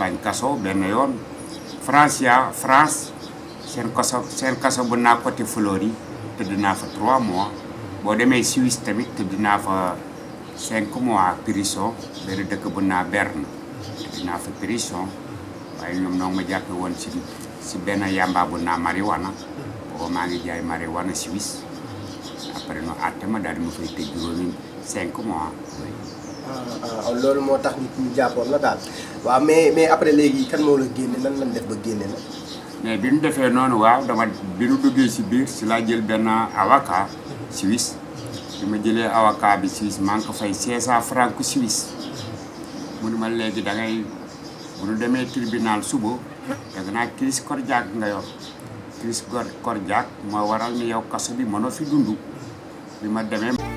Espagne kaso benn yoon France seen kaso bu naa côté Fleury tëdd naa fa 3 mois boo demee Suisse tamit tëdd naa fa 5 mois prison benn dëkk bu naa Berne tëdd naa fa prison waaye ñoom noo ma jàppe woon si benn yamba bu naa marijuana booba maa ngi jaay marijuana Suisse après no àtte ma daal di ma fay tëj juróomi 5 mois. loolu moo tax nit ñi jàppoon la daal waaw mais après léegi kan moo la génne nan lañ def ba génne la. mais bi ñu defee noonu waaw bi ñu duggee si biir si laa jël benn avocat Suisse bi ma jëlee avocat bi Suisse maa ngi ko fay 500 francs Suisse mu ne ma léegi da ngay bu ñu demee tribunal suba da nga naa crise cardiaque nga yor crise cardiaque moo waral ni yow kaso bi mënoo fi dund bi ma demee.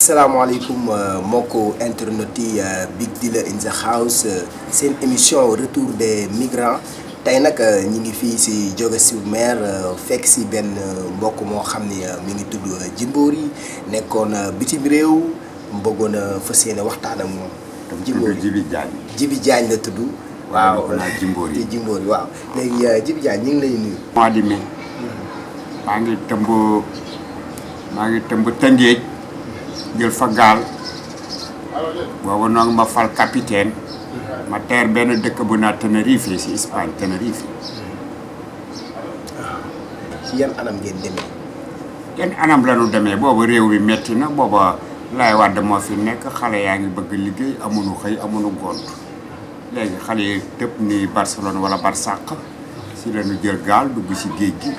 asalaamaaleykum mbokku internet yi Big Dealer in the house seen émission retour des migrants tey nag ñi ngi fii si Dieukeunafa fekk si benn mbokk moo xam ni mi ngi tudd Djimbori nekkoon bitim réew bëggoon a fas yéene waxtaan ak moom. Djimbori Djibi Diagne la tudd. waaw Djimbori waaw léegi Djibi Diagne ñu ngi lay nuyu. mois de mai maa ngi tëmb Tëngéej jël fa gaal boobu noonu ma fal capitaine ma teer benn dëkk bu naa Tenerife si Espagne Tenerife. ci yan anam ngeen demee. yan anam la ñu demee booba réew mi metti na booba Laay Wàdd moo fi nekk xale yaa ngi bëgg liggéey amuñu xëy amuñu gont léegi xale yi tëb ni Barcelone wala Barsàq si la ñu jël gaal dugg si géej gi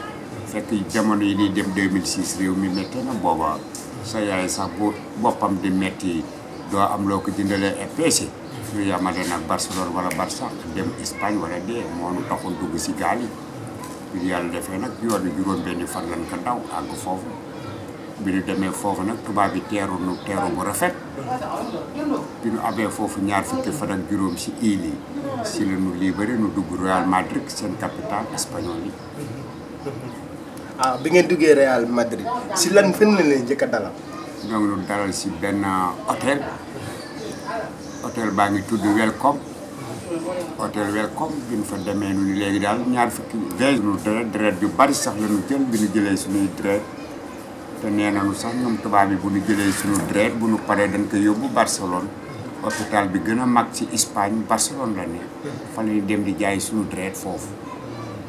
fekk jamono yi ñuy dem 2006 réew mi metti na booba sa yaay sax bu boppam di metti doo am loo ko jëndalee EPC ñu yamale nag Barcelone wala Barsàq dem Espagne wala dee moo nu taxoon dugg si gaal yi bi yàlla defee nag yoonu juróom-benni fan lañ ko daw àgg foofu bi ñu demee foofu nag tubaab bi teeru bu rafet bi ñu amee foofu ñaar fukki fan ak juróom si île yi si la ñu libéré nu dugg Real Madrid seen capitale espagnol yi. bi ngeen duggee Real Madrid si lan fenn la leen njëkk a dalal. ñoo ngi doon dalal si benn hôtel baa ngi tudd Welcome bi ñu fa demee nu léegi daal ñaar fukki vingt nu deret yu bari sax la ñu jël bi ñu jëlee suñuy deret te nee nañu sax ñoom tubaab bi bu ñu jëlee suñu deret bu ñu paree dañ koy yóbbu Barcelone hôpital bi gën a mag ci Espagne Barcelone la ne fa la ñu dem di jaay suñu deret foofu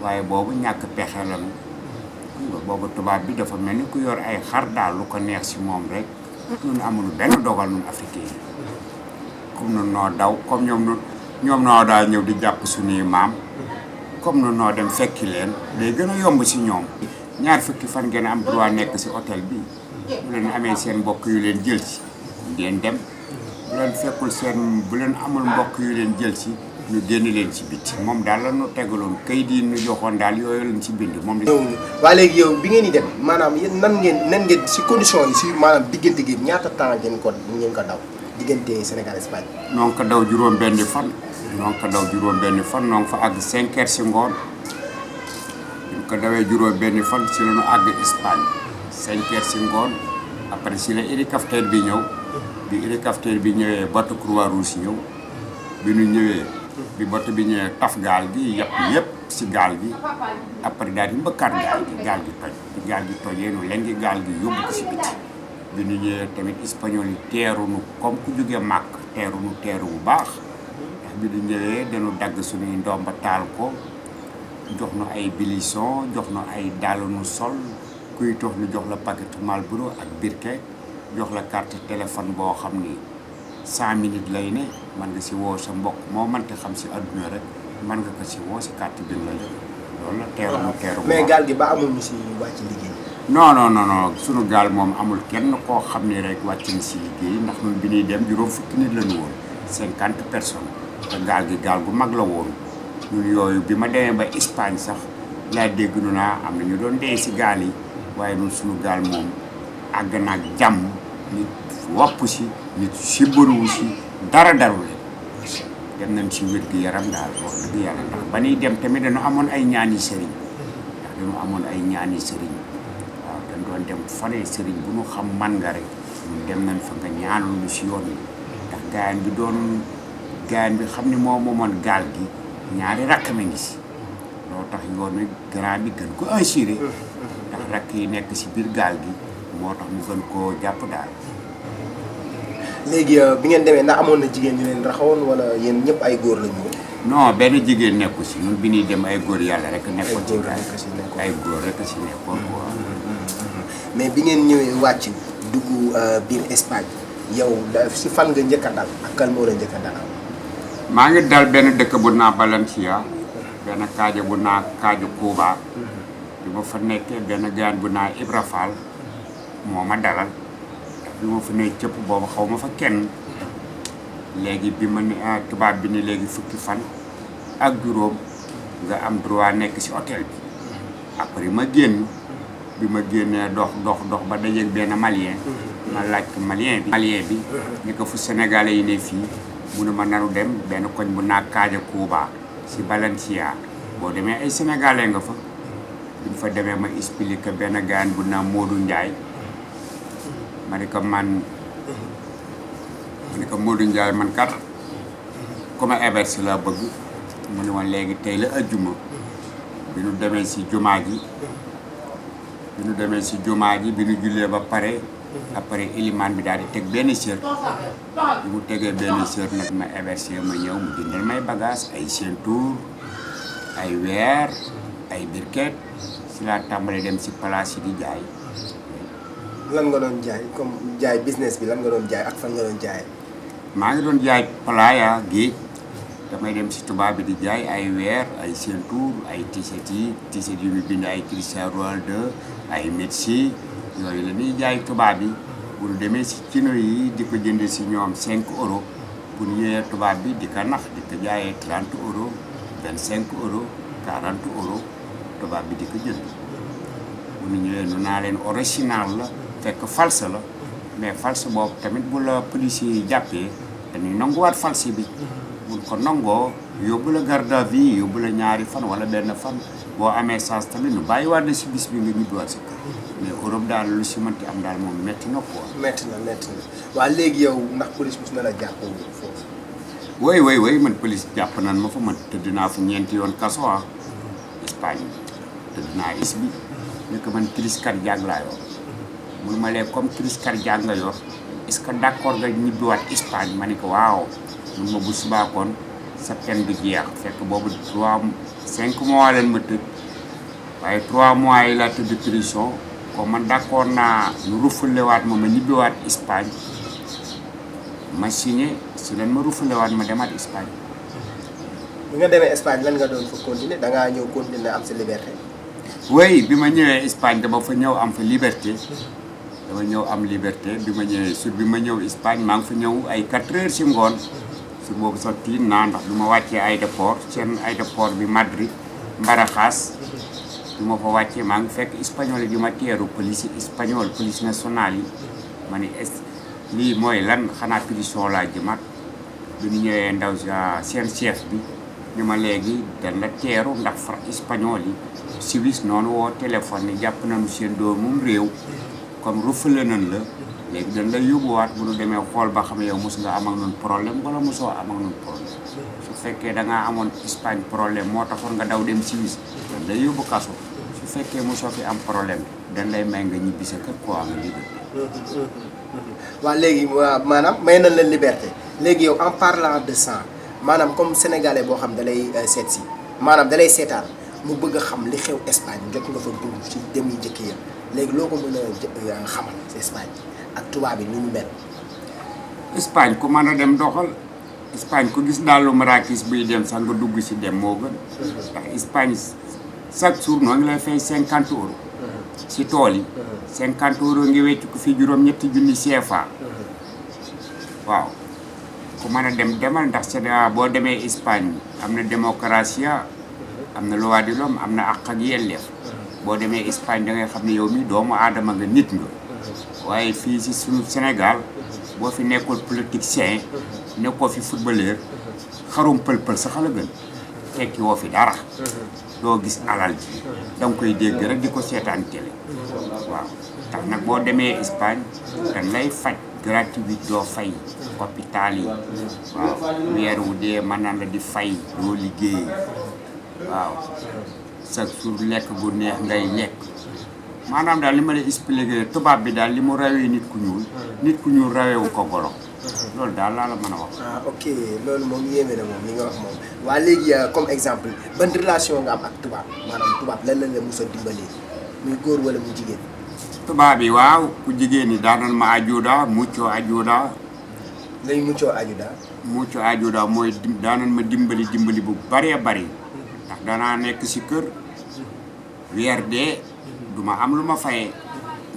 waaye boobu ñàkk pexe lañu boobu tubaab bi dafa mel ni ku yor ay xar daal lu ko neex si moom rek ñun amuñu benn dogal ñun africain yi comme nun noo daw comme ñoom noo daa ñëw di jàpp suñuy maam comme nun noo dem fekki leen day gën a yomb si ñoom ñaar fukki fan ngeen am droit nekk si hôtel bi bu leen amee seen mbokk yu leen jël si ngeen dem bu leen amul mbokk yu leen jël si ñu génn leen ci biti moom daal la ñu tegaloon kayit yi ñu joxoon daal yooyu lañ ci bind moom. waa léegi yow bi ngeen di dem maanaam yéen nan ngeen si condition yi si maanaam diggante gi ñaata temps ngeen ko daw diggante Sénégal Espagne. noo ngi ko daw juróom-benni fan. noo ngi fa àgg 5 heures si ngoon ñu ko dawee juróom-benni fan si la ñu àgg Espagne 5 heures si ngoon après si la hélicoptère bi ñëw bi hélicoptère bi ñëwee bateau Croix-Rouge ñëw bi ñu ñëwee. bi bato bi ñëwee taf gaal gi yëpp si gaal gi après daal di mbëkkaat gaal gi tojee nu lengi gaal gi yóbbu ko si biti bi ñu ñëwee tamit espagnol yi teeru nu comme ku jógee màkk teeru bu baax ndax bi ñu ñëwee dañu dagg suñuy ndomba taal ko jox nu ay bilisson jox nu ay dàll nu sol kuy tox nu jox la paquetu Marlboro ak birke jox la carte téléphone boo xam ni 100 minutes lay ne man nga si woo sa mbokk moo mënti xam si adduna rek man nga ko si woo si carte bi la loolu la teeru mais gaal gi ba amul ñu si wàcc liggéey. non sunu gaal moom amul kenn koo xam ni rek wàcc na si liggéey ndax ñun bi ñuy dem juróom fukki nit la ñu woon 50 personnes te gaal gi gaal gu mag la woon ñun yooyu bi ma demee ba Espagne sax laa dégg nu naa am na ñu doon dee si gaal yi waaye ñun sunu gaal moom àgg naag jàmm nit wopp si nit si bëriwu si dara darule dem nañ si wér gi yaram daal wax dëgg yàlla ndax ba ñuy dem tamit dañu amoon ay ñaani sëriñ dañu amoon ay ñaani sëriñ waaw dañ doon dem fane sëriñ bu ñu xam man nga rek ñun dem nañ fa nga ñaanal lu si yoon bi ndax gaayan bi xam ni moo moomoon gaal gi ñaari rakk ma ngi si loo tax yoon wi grand bi gën ko assuré ndax rakk yi nekk si biir gaal gi moo tax mu gën koo jàpp daal. léegi bi ngeen demee ndax amoon na jigéen ñu leen raxawoon wala yéen ñëpp ay góor la ñu woon. non benn jigéen nekku si ñun bi ñuy dem ay góor yàlla rek nekkoon ci gaal ay góor rek si nekkoon quoi. mais bi ngeen ñëwee wàcc dugg biir Espagne yow si fan nga njëkk a dal ak kan moo la njëkk a dalal. maa ngi dal benn dëkk bu naa Valencia benn kaaja bu naa kaaju Cuba bi ma fa nekkee benn gaan bu naa Ibra Fall moo ma dalal bi ma fa ne cëpp boobu xaw ma fa kenn léegi bi ma ne tubaab bi ni léegi fukki fan ak juróom nga am droit nekk ci hôtel bi après ma génn bi ma génnee dox ba dajeeg benn malien ma laaj ko malien bi ni ko fu sénégalais yi ne fii mu ne ma naru dem benn koñ bu naa kaaja Cuba ci Valencia boo demee ay sénégalais nga fa bi fa demee ma expliqué benn gaan bu naa Modou Ndiaye ma ne ko Modou Ndiaye man kat comme héberge laa bëgg mu ne ma léegi tey la ajjuma bi ñu demee ci jumaa ji bi ñu jullee ba pare après ilimaan bi daal di teg benn sër bi mu tegee benn sër nag ma héberge ma ñëw mu dindal may bagage ay ceinture ay weer ay birket si laa tàmbali dem ci place yi di jaay. lan nga doon jaay comme jaay business bi lan nga doon jaay ak fan nga doon jaay. maa ngi doon jaay playa géej damay dem ci tubaab bi di jaay ay weer ay ceinture ay t-shirt yu ñu bind ay Cristiano Ronaldo ay Messi yooyu la ñuy jaay tubaab bi bu ñu demee ci kino yi di ko jënd ci ñoom 5 euros bu ñu ñëwee tubaab bi di ko nax di ko jaayee 30 euros 25 euros 40 euros tubaab bi di ko jënd bu ñu ñëwee nu naa leen original la fekk false la mais false boobu tamit bu la policier yi jàppee dañuy nanguwaat false bi buñ ko nangoo yóbbu la garde à vue yóbbu la ñaari fan wala benn fan boo amee chance tamit nu bàyyiwaat la si bis bi nga ñibbiwaat si kër mais Europe daal lu si mënti am daal moom métti na quoi. métti na waaw léegi yow ndax police mos na la jàpp foofu. woy man police jàpp nan ma fa man tëdd naa fu ñeenti yoon kaso Espagne tëdd naa is bi nekk man crise cardiaque laa yor mun ma lee comme crise cardiaque nga yor est-ce que d'accord nga ñibbiwaat Espagne ma ne ko waaw mun ma bu subaakoon sa peine bi jeex fekk boobu 5 mois leen ma tëj waaye 3 mois yi laa tëdd prison comme man d'accord naa ñu rufulewaat ma ñibbiwaat Espagne ma signé si leen ma rufulewaat ma demaat Espagne. bi nga demee Espagne lan nga doon fa continuer da ngaa ñëw continuer am sa liberté. oui bi ma ñëwee Espagne dama fa ñëw am fa liberté dama ñëw am liberté bi ma ñëwee sur bi ma ñëw Espagne maa ngi fa ñëw ay 4 heures si ngoon sur boobu sax tiit naa ndax bi ma wàccee aéroport seen aéroport bi Madrid Mbaraxaas bi ma fa wàccee maa ngi fekk espagnol yi di ma teeru police espagnol police nationale yi ma ne lii mooy lan xanaa prison laa jëmaat bi ñu ñëwee ndaw seen chef bi ñu ma léegi dañ la teeru ndax espagnol yi Suisse noonu woo téléphone ni jàpp nañu seen doomum réew comme rufale nañ la léegi dañ lay yóbbuwaat bu ñu demee xool ba xam yow mos nga am ak ñun problème wala mosoo am ak ñun problème su fekkee da ngaa amoon Espagne problème moo taxoon nga daw dem Suisse dañ lay yóbbu kaso su fekkee mosoo fi am problème dañ lay may nga ñibbi sa kër quoi nga liberté. waaw léegi maanaam may nañ leen liberté léegi yow en parlant de ça maanaam comme sénégalais boo xam da lay seet si maanaam da lay seetaan mu bëgg a xam li xew Espagne jot nga fa dugg ci dem yu njëkk ya léegi loo ko mën a xamal ci Espagne ak tubaab bi ni mu mel. Espagne ku mën a dem doxal Espagne ku gis daal lu marakis buy dem sax nga dugg si dem moo gën ndax Espagne chaque jour noo ngi lay fay 50 euros si tool yi 50 euros ngi wecc ko fii juróom-ñetti junni CFA waaw ku mën a dem demal ndax boo demee Espagne am na démocratie am na loi de l'homme am na àq ak yelleef boo demee Espagne da ngay xam ne yow mi doomu aadama nga nit nga waaye fii si suñu Sénégal boo fi nekkul politicien nekkoo fi footballeur xarum pël-pël sax la gën tekki woo fi dara doo gis alal ji da nga koy dégg rek di ko seetaan télé waaw tax nag boo demee Espagne dañ lay faj gratuit doo fay hôpital yi waaw weer wu dee mën na la di fay doo liggéey waaw chaque jour lekk bu neex ngay lekk maanaam daal li ma lay expliqué tubaab bi daal li mu rawee nit ku ñuul rawewu ko golo loolu daal laa la mën a wax. ah ok loolu moom yéeme na moom li nga wax moom waa léegi comme exemple ban relation nga am ak tubaab maanaam tubaab lan la mos a dimbalee muy góor wala mu jigéen. tubaab yi waaw ku jigéen ñi daanan ma ajuda muccoo ajuda. lay muccoo ajuda. muccoo ajuda mooy daanan ma dimbali bu bëree bëri ndax danaa nekk si kër weer dee duma am lu ma fayee.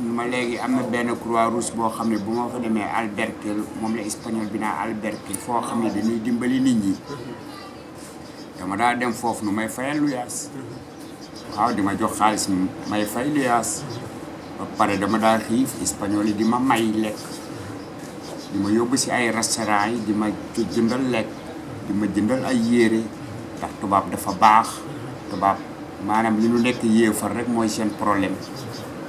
ma léegi am na benn croix rouge boo xam ne bu ma fa demee albergue moom la espagnol bi naa albergue foo xam ne dañuy dimbali nit ñi dama daa dem foofu nu may fayal luyaas waaw di ma jox xaalis may fay luyaas ba pare dama daa xiif espagnol yi di ma may lekk di ma yóbbu si ay restaurant yi di ma jëndal lekk di ma jëndal ay yére ndax tubaab dafa baax tubaab maanaam li nu nekk yéefar rek mooy seen problème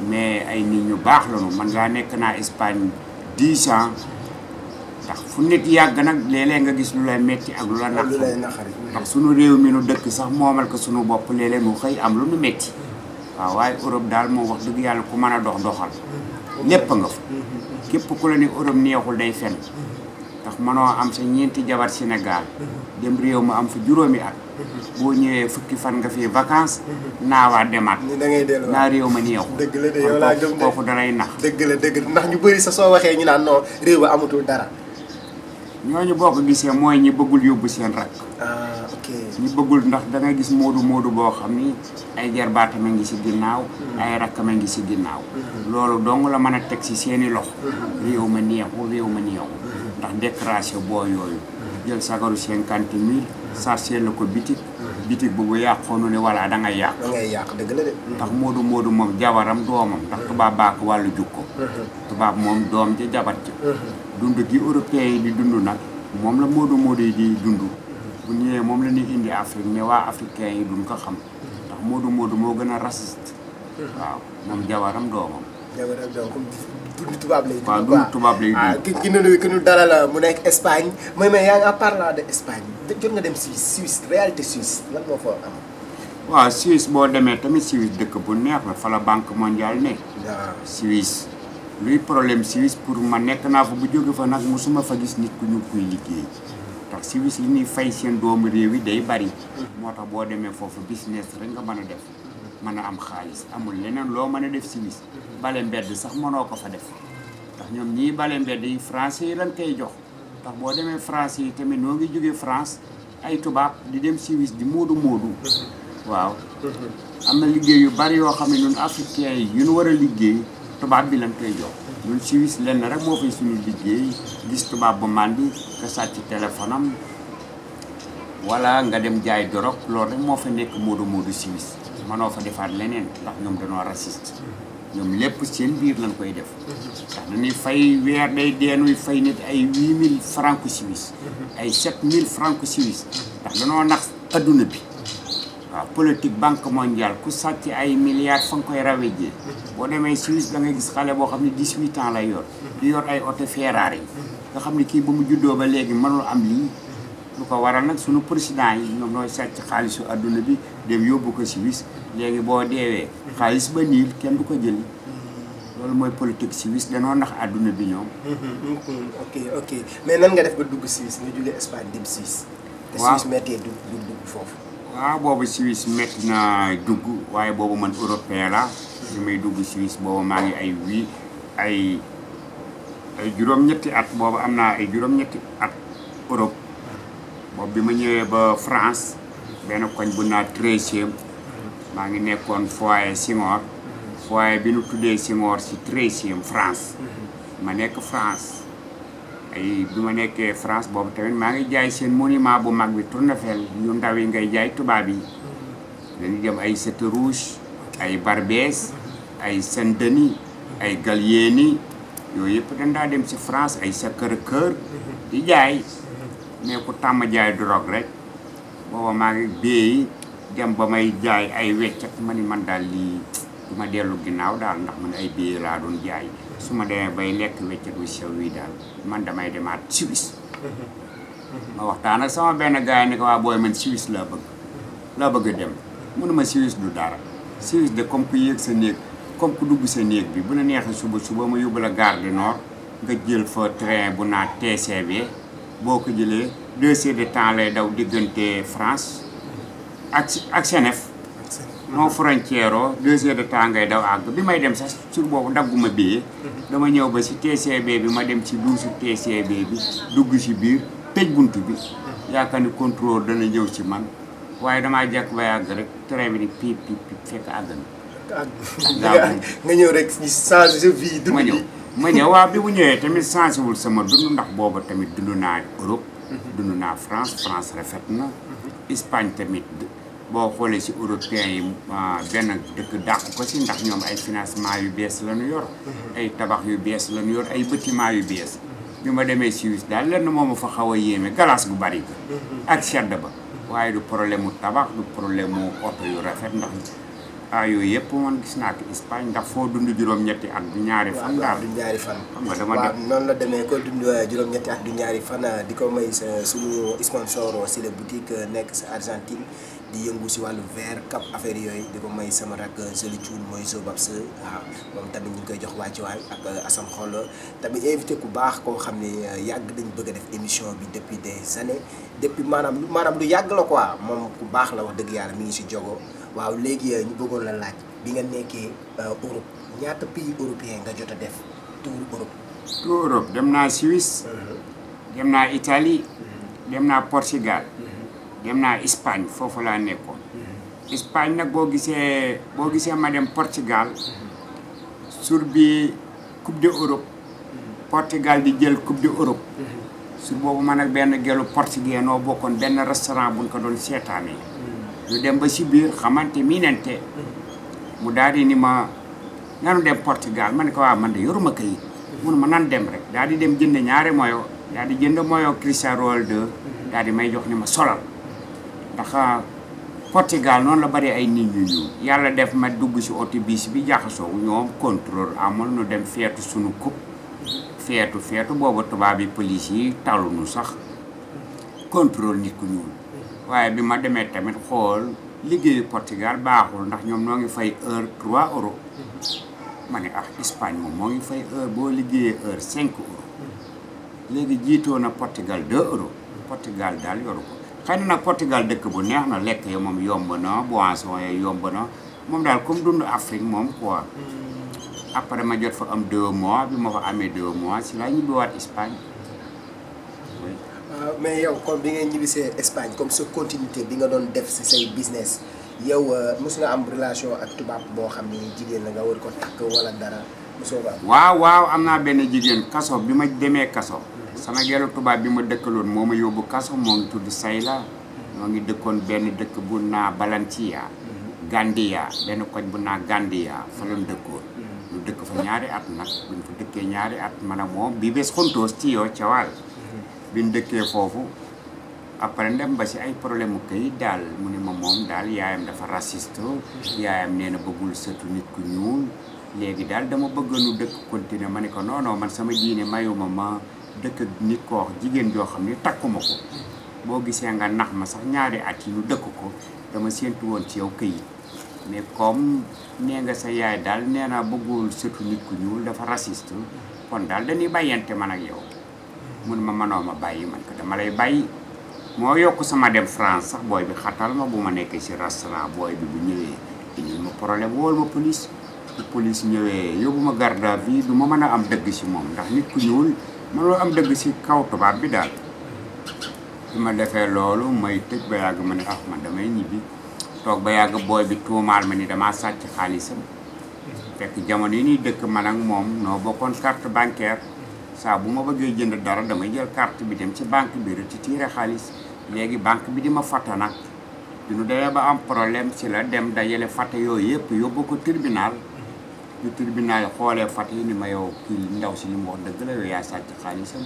mais ay nit ñu baax lañu man laa nekk naa Espagne 10 ans ndax fu nit yàgg nag léeg-léeg nga gis lu lay metti ak lu la naqari ndax sunu réew mi nu dëkk sax moomal ko sunu bopp léeg-léeg nu xëy am lu nu metti waaw waaye Europe daal moo wax dëgg yàlla ku mën a doxal lépp nga fa képp ku la ni Europe neexul day fen ndax mënoo am sa ñeenti jabar Sénégal dem réew ma am fa juróomi at boo ñëwee fukki fan nga fi vacances naawaa demaat naa réew ma neexul dëgg la de yow laa gëm de kooku dalay nax dëgg la ndax ñu bëri sa soo waxee ñu naan non réew ba amatul dara ñooñu boo ko gisee mooy ñi bëggul yóbbu seen rakk ok ñi bëggul ndax da ngay gis moodu boo xam ni ay jarbaatama ngi si ginnaaw ay rakkama ngi si ginnaaw loolu dong la mën a teg si seeni loxo réew ma neexul ndax déclaration boo yooyu jël sagaru 50 000 sarcé la ko bitik bu yàqoonu ne voilà da ngay yàq dëgg la de ndax moodu moom jabaram doomam ndax tubaab baa ko wàllu jukko tubaab moom doom ja jabar ja dund gi européen yi di dund nag moom la moodu yi di dund bu ñëwee moom la ñuy indi Afrique mais waa africain yi duñ ko xam ndax moodu moo gën a raciste waaw moom jabaram doomam dund tubaab lay waaw dund tubaab lay dund ki nu dara la mu nekk Espagne mais yaa ngi en parlant de Espagne jot nga dem Suisse réalité Suisse lan moo fa am waaw Suisse boo demee tamit Suisse dëkk bu neex la fa la banque mondiale ne Suisse luy problème Suisse pour ma nekk naa fa bu jóge fa nag musuma fa gis nit ku ñu kuy liggéey ndax Suisse li ñuy fay seen doomu réew yi day bari moo tax boo demee foofu business rek nga mën a def mën a am xaalis amul leneen loo mën a def Suisse bale mbedd sax mënoo ko fa def ndax ñoom ñii bale mbedd yi français yi lañ koy jox ndax boo demee français yi tamit noo ngi jógee France ay tubaab di dem Suisse di moodu waaw am na liggéey yu bari yoo xam ne ñun africains yi yu ñu war a liggéey tubaab bi lañ koy jox ñun Suisse lenn rek moo fay suñu liggéey gis tubaab bu màndi nga sàcc téléphone am wala nga dem jaay dorog loolu rek moo fa nekk moodu Suisse mënoo fa defaat leneen ndax ñoom dañoo raciste ñoom lépp seen biir lañ koy def ndax dañuy fay weer day deenuy fay nit ay 8000 francs suisse ay 7000 francs suisse ndax dañoo nax adduna bi waaw politique banque mondiale ku sàcc ay milliards fa nga koy rawejee boo demee Suisse da ngay gis xale boo xam ne 18 ans lay yor di yor ay auto Ferrari nga xam ne kii ba mu juddoo ba léegi mënul am lii lu ko waral nag sunu président yi ñoom ñooy sàcc xaalisu adduna bi dem yóbbu ko Suisse léegi boo deewee xaalis ba niil kenn du ko jëli loolu mooy politique Suisse danoo nax adduna bi ñoom. ok mais nan nga def ba dugg Suisse nga jógee Espagne dem Suisse. te Suisse méttee dugg foofu. waaw boobu Suisse métti na dugg waaye boobu man européen la li may dugg Suisse boobu maa ngi ay juróom-ñetti at boobu am naa ay juróom-ñetti at Europe. boobu bi ma ñëwee ba France benn koñ bu naa 13e maa ngi nekkoon foyer Senghor foyer bi nu tuddee Senghor si 13e France ma nekk France bi ma nekkee France boobu tamit maa ngi jaay seen monument bu mag bi Tournevel yu ndaw yi ngay jaay tubaab yi dañuy dem ay Sept Rouge ay Barbès ay Saint-Denis ay Gallieni yooyu yëpp dañ daa dem si France ay Sacré-Cœur di jaay mais ku tàmm jaay drogue rek booba maa ngi béy dem ba may jaay ay weccat ma ni man daal lii du ma dellu ginnaaw daal ndax man ay billet laa doon jaay su ma demee bay lekk weccat wu sew wi daal man damay demaat Suisse ma waxtaan ak sama benn gars yi ni ko waa booy man Suisse laa bëgg a dem mënuma Suisse du dara Suisse de comme ku yéeg sa néeg comme ku dugg sa néeg bi bu la neexee suba ma yóbbu la gare du Nord nga jël fa train bu naa TCB boo ko jëlee 2 heures de temps lay daw diggante France ak Senef non frontière 2 heures de temps ngay daw àgg bi may dem sax sur boobu dagguma billet dama ñëw ba si TCB bi ma dem ci duusu TCB bi dugg si biir tëj bunt bi yaakaar ni contrôle dana ñëw ci man waaye damaa jekk ba yàgg rek train bi ni piip fekk àgg na nga ñëw rek ñu changé vie dund bi ma ñëw waaw bi bu ñëwee tamit changé wul sama dund ndax booba tamit dund naa Europe dund naa France rafet na Espagne tamit boo xoolee si européens yi benn dëkk dàq ko si ndax ñoom ay financement yu bees la ñu yor ay tabax yu bees la ñu yor ay bâtiment yu bees bi ma demee Suisse daal lenn moo ma fa xaw a yéeme glace gu bari ga ak sedd ba waaye du problème mu tabax du problème mu oto yu rafet ndax yooyu yëpp man gis naa ko Espagne ndax foo dund juróom-ñetti at du ñaari fan daal du ñaari fan xam nga dama waaw noonu la demee ko dund juróom-ñetti at du ñaari fan di ko may suñu sponsor si la boutique nekk sa Argentine di yëngu si wàllu verre cap affaire yooyu di ko may sama rak joli cuun mooy Zobabs waaw moom tamit ñu ngi koy jox wàccuwaay ak Assane Xol tamit invité ku baax koo xam ne yàgg dañ bëgg a def émission bi depuis des années depuis maanaam lu yàgg la quoi moom ku baax la wax dëgg yàlla mi ngi si jogo waaw léegi ñu bëggoon la laaj bi nga nekkee Europe ñaata pays européen nga jot a def tour Europe. tour Europe dem naa Suisse dem naa Italie dem naa Portugal dem naa Espagne foofu laa nekkoon Espagne nag boo gisee ma dem Portugal sur bi coupe d'Europe Portugal di jël coupe d'Europe sur boobu man ak benn gelu portugais noo bokkoon benn restaurant buñ ko doon seetaanee ñu dem ba si biir xamante miinante mu daal di ni ma nanu dem Portugal ma ne ko waaw man de yoruma kayit mun ma nan dem rek daal di dem jënd ñaari moyo daal di jënd moyo Cristiano Ronaldo daal di may jox ni ma solal ndax Portugal noonu la bari ay nit ñu ñuul yàlla def ma dugg si autobus bi jaxasoo ñoom contrôle amul nu dem feetu sunu coupe feetu boobu tubaab yi police yi talunu sax contrôle nit ku ñuul waaye bi ma demee tamit xool liggéeyu Portugal baaxul ndax ñoom noo ngi fay heure 3 euros ma ne Espagne moom moo ngi fay heure boo liggéeyee heure 5 euros léegi jiitoo na Portugal 2 euros Portugal daal yoru ko xëy na nag Portugal dëkk bu neex na lekk yi moom yomb na boisson yi yomb na moom daal comme dund Afrique moom quoi après ma jot fa am 2 mois bi ma fa amee 2 mois si laa ñibbiwaat Espagne. mais yow comme bi ngay ñibbisee Espagne comme sa continuité bi nga doon def si say business yow mos nga am relation ak tubaab boo xam ni jigéen la nga war ko takk wala dara mosoo ko am. waaw am naa benn jigéen kaso bi ma demee kaso. sama gelu tubaab bi ma dëkkaloon moo ma yóbbu kaso moo ngi tudd Sayla moo ngi dëkkoon benn dëkk bu naa Balantia Gandia benn koñ bu naa Gandia fa lañ dëkkoon ñu dëkk fa ñaari at nag buñ fa dëkkee ñaari at man ak moom bi bés xontoos ci yoo cawaal biñ dëkkee foofu après ndem ba si ay problème mu këyit daal mu ne ma moom daal yaayam dafa raciste yaayam nee na bëggul sëtu nit ku ñuul léegi daal dama bëgg nu dëkk continuer ma ne ko non man sama diine mayuma ma dëkk nit koo jigéen joo xam ne takkuma ko boo gisee nga nax ma sax ñaari at yi ñu dëkk ko dama séentu woon ci yow këyit mais comme nee nga sa yaay daal nee na bëggul sëtu nit ku ñuul dafa raciste kon daal dañuy bàyyante man ak yow mun ma mënoo ma bàyyi man ko dama lay bàyyi moo yokk sama dem France sax booy bi xatal ma bu ma nekkee si restaurant booy bi bu ñëwee indil ma problème wóol ma police bu police ñëwee yóbbu ma garde à vue du ma mën a am dëgg si moom ndax nit ku ñuul mënoo am dëgg si kaw tubaab bi daal bi ma defee loolu may tëj ba yàgg ma ne man damay ñibbi toog ba yàgg booy bi tuumaal ma ni damaa sàcc xaalisam fekk jamono yi ñuy dëkk man ak moom noo bokkoon carte bancaire saa bu ma bëggee jënd dara damay jël carte bi dem ci banque bi retiré xaalis léegi banque bi di ma fàtte nag bi nu demee ba am problème si la dem dajale fàtte yooyu yëpp yóbbu ko tribunal ñu tribunal xoolee fàtte yi ni ma yow kii ndaw si li mu wax dëgg la yow yaa sàcc xaalisam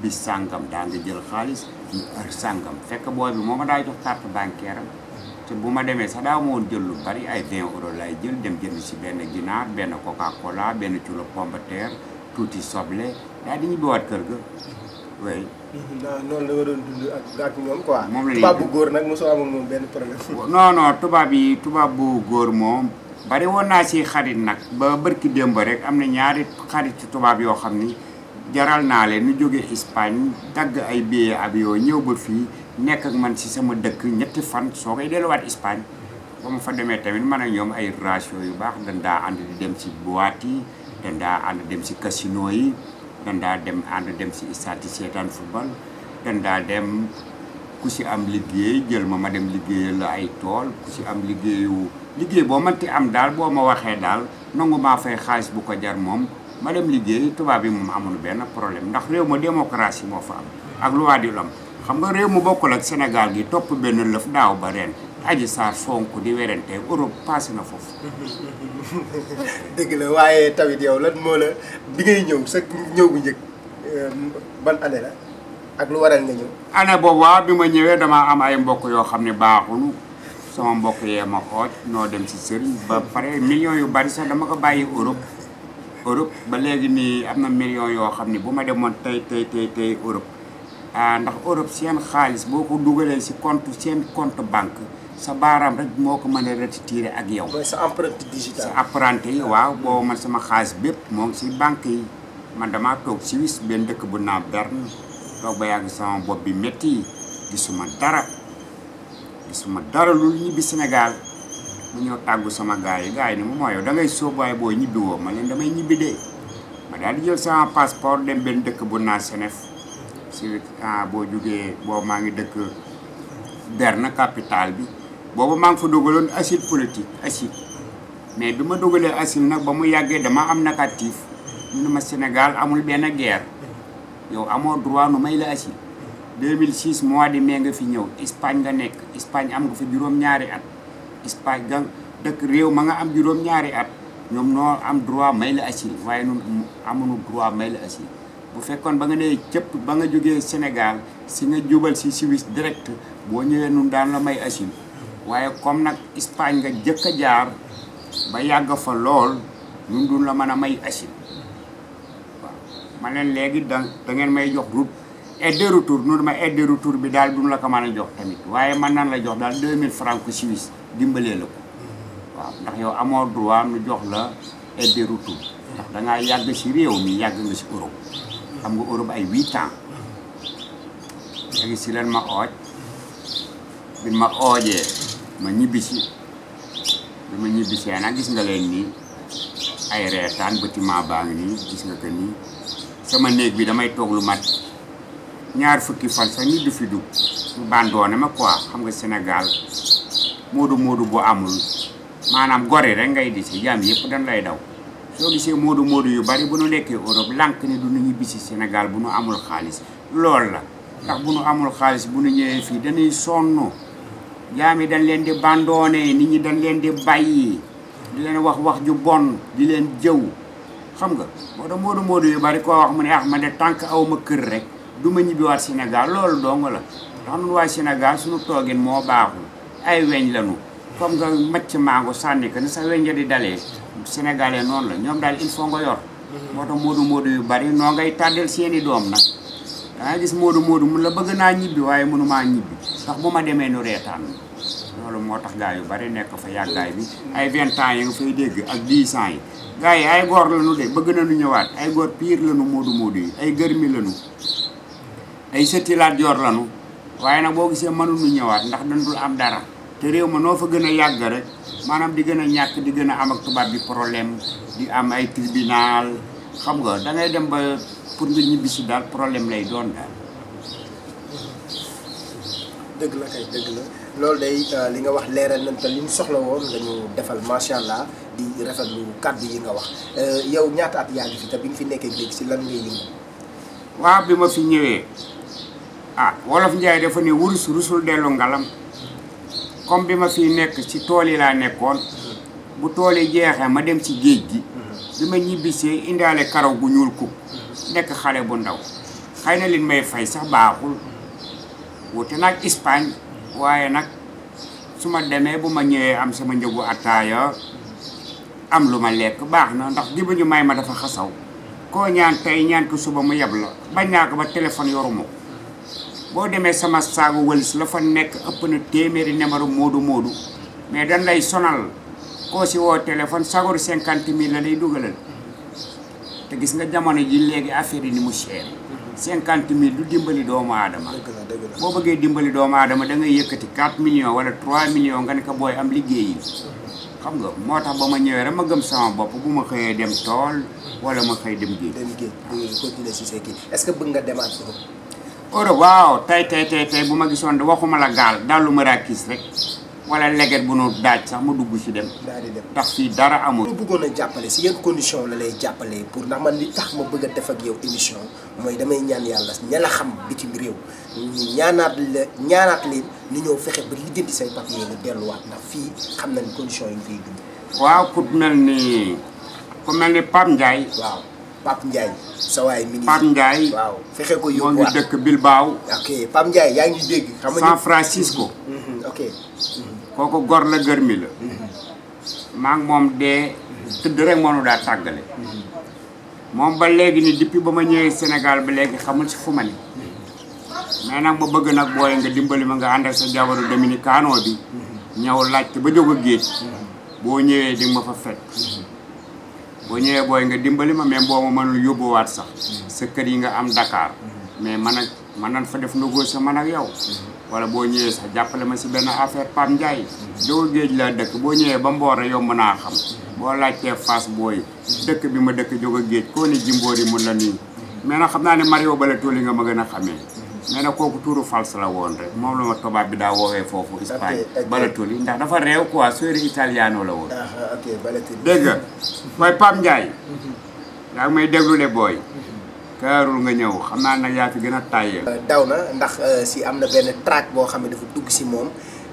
bis sàngam daa nga jël xaalis ñu heure sàngam fekk booy bi moo ma daa jox carte bancaire am te bu ma demee sax daa ma woon jël lu bari ay 20 € lay jël dem jënd si benn ginaar benn coca cola benn kilo pomme de terre tuuti soble daal di ñibbiwaat kër ga oui. noonu la waroon dund ak ñoom quoi. moom la tubaab bu góor nag mosoo am ak moom benn problème. non non tubaab bu góor moom bari woon naa si xarit nag ba bërki démb rek am na ñaari xarit ci tubaab yoo xam ni jaral naa leen ñu jóge Espagne dagg ay billets avion ñëw ba fii nekk ak man si sama dëkk ñetti fan soo koy delluwaat Espagne ba ma fa demee tamit man ak ñoom ay relation yu baax dañ daa ànd di dem si boîte yi dañ daa ànd dem si casino yi dañ daa ànd dem si stade seetaan football dañ daa dem ku si am liggéey jël ma dem liggéeyal la ay tool ku si am liggéey boo mënti am daal boo ma waxee daal nangu maa fay xaalis bu ko jar moom ma dem liggéey tubaab bi moom amuñu benn problème ndax réew ma démocratie moo fa am ak loi du l'homme xam nga réew mu bokkul ak Sénégal gi topp benn lëf daaw ba ren Adji Sarr Sonko di werante Europe passé na foofu. dëgg la waaye tamit yow lan moo la bi ngay ñëw sa ñëw bu njëkk ban année la ak lu waral nga ñëw. année boobu waaw bi ma ñëwee damaa am ay mbokk yoo xam ne baaxuñu sama mbokk yee ma xooj noo dem si sëriñ ba pare millions yu bari sax dama ko bàyyi Europe ba léegi nii am na millions yoo xam ne bu ma demoon tey Europe ndax Europe seen xaalis boo ko dugalee si seen compte banque sa baaraam rek moo ko mën a retirer ak yow. mooy sa empreinte digitale. sa empreinte yi waaw boo man sama xaalis bépp moo ngi si banque yi man damaa toog Suisse benn dëkk bu naa Berne toog ba yàgg sama bopp bi métti gisuma dara lu ñibbi Sénégal mu ñëw tàggu sama gars yi ni mu mooy yow da ngay sóob waaye boo ñibbi woo ma leen damay ñibbi de ma daal di jël sama passeport dem benn dëkk bu naa Senef si boo jugee boobu maa ngi dëkk Berne capitale bi boobu maa ngi fa dugaloon asile politique asile mais bi ma dugalee asile nag ba mu yàggee dama am négatif ñu ne ma Sénégal amul benn guerre yow amoo droit nu may la asile 2006 mois de mai nga fi ñëw Espagne nga nekk Espagne am nga fa juróom-ñaari at Espagne ga dëkk réew ma nga am juróom-ñaari at ñoom noo am droit may la asile waaye ñun amuñu droit may la asile bu fekkoon ba nga nee cëpp ba nga jógee Sénégal si nga jubal si Suisse direct boo ñëwee nun daan la may asile waaye comme nag Espagne nga jëkk a jaar ba yàgg fa lool ñun duñ la mën a may asile waaw ma leen léegi da ngeen may jox route aide de retour noonu ma aide de retour bi daal duñ la ko mën a jox tamit waaye man nan la jox daal 2000 francs suisse dimbalee la ko waaw ndax yow amoo droit nu jox la aide de retour ndax dangaa yàgg si réew mi yàgg nga si Europe xam nga Europe ay 8 ans léegi si leen ma ooj bi ma oojee ma ñibbisi bi ma ñibbisee nag gis nga leen nii ay reetaan bâtiment baa ngi nii gis nga que nii sama néeg bi damay toog lu mat ñaar fukki fan sax ñi du fi dugg mu bandoone ma quoi xam nga Sénégal moodu bu amul maanaam gori rek ngay di si jàmm yëpp dañ lay daw soo gisee moodu yu bari bu nu nekkee Europe lànk ni du nu ñibbisi Sénégal bu nu amul xaalis lool la ndax bu nu amul xaalis bu nu ñëwee fii dañuy sonn jaam yi dañ leen di bandoone nit ñi dañ leen di bàyyi di leen wax ju bon di leen jëw xam nga moo tax moodu yu bari koo wax mu ne ma de tànk aw ma kër rek du ma ñibbiwaat Sénégal loolu dong la ndax nun waa Sénégal suñu toogin moo baaxul ay weñ lañu comme nga macc mango sànni ko ni sa weñ ja di dalee sénégalais noonu la ñoom daal il faut nga yor moo tax moodu yu bari noo ngay tàddeel seeni doom nag dangay gis moodu mun la bëgg naa ñibbi waaye mënumaa ñibbi ndax bu ma demee nu reetaan loolu moo tax gaa yu bari nekk fa yàggaay bi ay 20 ans yi nga fay dégg ak 10 ans yi gaa yi ay góor lañu de bëgg nañu ñëwaat ay góor pire lañu moodu yi ay gërmi lañu ay sëti Lat Joor lanu waaye nag boo gisee mënuñu ñëwaat ndax dañ dul am dara te réew ma noo fa gën a yàgg rek maanaam di gën a ñàkk di gën a am ak tubaab bi problème di am ay tribunal xam nga da ngay dem ba pour nga ñibbisi daal problème lay doon daal. dëgg la kay dëgg la loolu day li nga wax leeral nañ te li ñu soxla woon lañu defal macha allah di rafetlu kàddu yi nga wax yow ñaata at yaa ngi fi te bi nga fi nekkee léegi si lan ngay yëngu. waaw bi ma fi ñëwee. wolof Njaay dafa ne wurus rusul dellu ngalam comme bi ma fi nekk ci tool yi laa nekkoon bu tool yi jeexee ma dem ci géej gi bi ma ñibbisee indaale karaw gu ñuul kuk nekk xale bu ndaw xëy na liñ may fay sax baaxul wute nag Espagne waaye nag su ma demee bu ma ñëwee am sama njëgu ataaya am lu ma lekk baax na ndax di ba ñu may ma dafa xasaw koo ñaan tey ñaan ko suba mu yeb la bañ naa ko ba téléphone yoruma ko boo demee sama saagu wëlis la fa nekk ëpp na téeméeri numéro moodu mais dañ lay sonal koo si woo téléphone sagoru 50 000 la lay dugalal te gis nga jamono ji léegi affaire yi ni mu cher 50 000 du dimbali doomu aadama boo bëggee dimbali doomu aadama da ngay yëkkati 4 millions wala 3 millions nga ne ko booy am liggéey yi xam nga moo tax ba ma ñëwee rek ma gëm sama bopp bu ma xëyee dem tool wala ma xëy dem géej. dem géej continuer si sa kii est-ce que bëgg nga demaat Europe. Europe waaw tey bu ma gisoon de waxuma la gaal dallu marakis rek wala leget bu nu daaj sax ma dugg si dem. daal di dem ndax fii dara amul. lu bëggoon a jàppale si yan condition la lay jàppale pour ndax man li tax ma bëgg a def ak yow émission mooy damay ñaan yàlla ña la xam bitim réew ñaanaat leen ni ñëw fexe ba lijjanti say papier nga delluwaat ndax fii xam nañ condition yi nga fiy dund. waaw ku mel ni Pape Ndiaye. waaw Pape Ndiaye. sa waay ministre Pape Ndiaye. waaw fexe ko yóbbuwaat moo ngi dëkk Bilbao. ok Pape Ndiaye yaa ngi dégg. xam nga San Francisco. ok. kooku gor la gërmi la. maa ngi moom dee tëdd rek moo nu daa tàggale. moom ba léegi ni depuis ba ma ñëwee Sénégal ba léegi xamul si fu ma ne. mais nag ma bëgg nag booy nga dimbali ma nga ànd ak sa jabaru dominicano bi. ñëw laajte ba jóg a géej. boo ñëwee di ma fa fekk. boo ñëwee booy nga dimbali ma même boo ma mënul yóbbuwaat sax. sa kër yi nga am Dakar. mais man nañ fa def négocier man ak yow. wala boo ñëwee sax jàppale ma si benn affaire Pape Ndiaye. jóg a géej laa dëkk boo ñëwee ba Mboor yomb naa xam. boo laajtee Fass booy dëkk bi ma dëkk jóg a géej koo ni Djimbori mun la nii. mais nag xam naa ne Mario Balotelli nga ma gën a xamee. mais nag kooku tuuru fals la woon rek moom la ma tubaab bi daa woowee foofu Espagne. Balotelli ndax dafa réew quoi sori italiano la woon. ok Balotelli dégg nga mooy Pape Ndiaye. yaa ngi may déglu de booy. kaarul nga ñëw xam naa nag yaa fi gën a tàyyee. daw na ndax si am na benn track boo xam ne dafa dugg si moom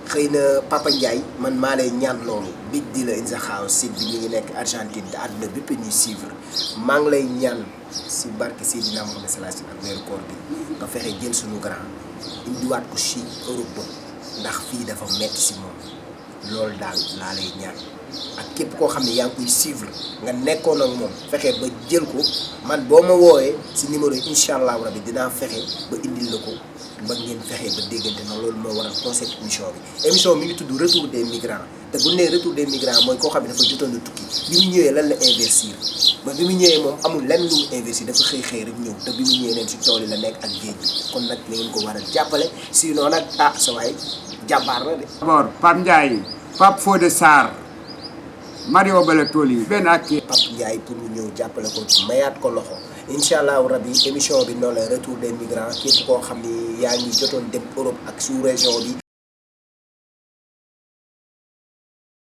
xëy na Papa Ndiaye man maa lay ñaan loolu big di la in the house site bi ñu ngi nekk Argentine te àdduna bépp ñuy suivre maa ngi lay ñaan si barke Seydina Mohamed sallallahu alayhi wa sallam ak weeru koor bi nga fexe jël suñu grand indiwaat ko si Europe ndax fii dafa metti si moom loolu daal laa lay ñaan ak képp koo xam ne yaa ngi koy suivre nga nekkoon ak moom fexe ba jël ko man boo ma woowee si numéro yi incha allahu rabi dinaa fexe ba indil la ko ba ngeen fexe ba déggante na loolu moo waral concept émission mi ngi tudd retour des migrants te bu nee retour des migrants mooy koo xam ne dafa jotoon a tukki bi mu ñëwee lan la investir ba bi mu ñëwee moom amul lenn lu mu investir dafa xëy rek ñëw te bi mu ñëwee neen si tool yi la nekk ak géej bi kon nag na ngeen ko war a jàppale sinon nag sa waay jàmbaar la de. d'abord Pape Ndiaye Pape Fodé Sarr Mario Balotelli benn ak kii. Pape Ndiaye pour mu ñëw jàppale ko mayaat ko loxo incha allahu rabi émission bi noonu la retour des migrants képp koo xam ni yaa ngi jotoon dem Europe ak sous région bi.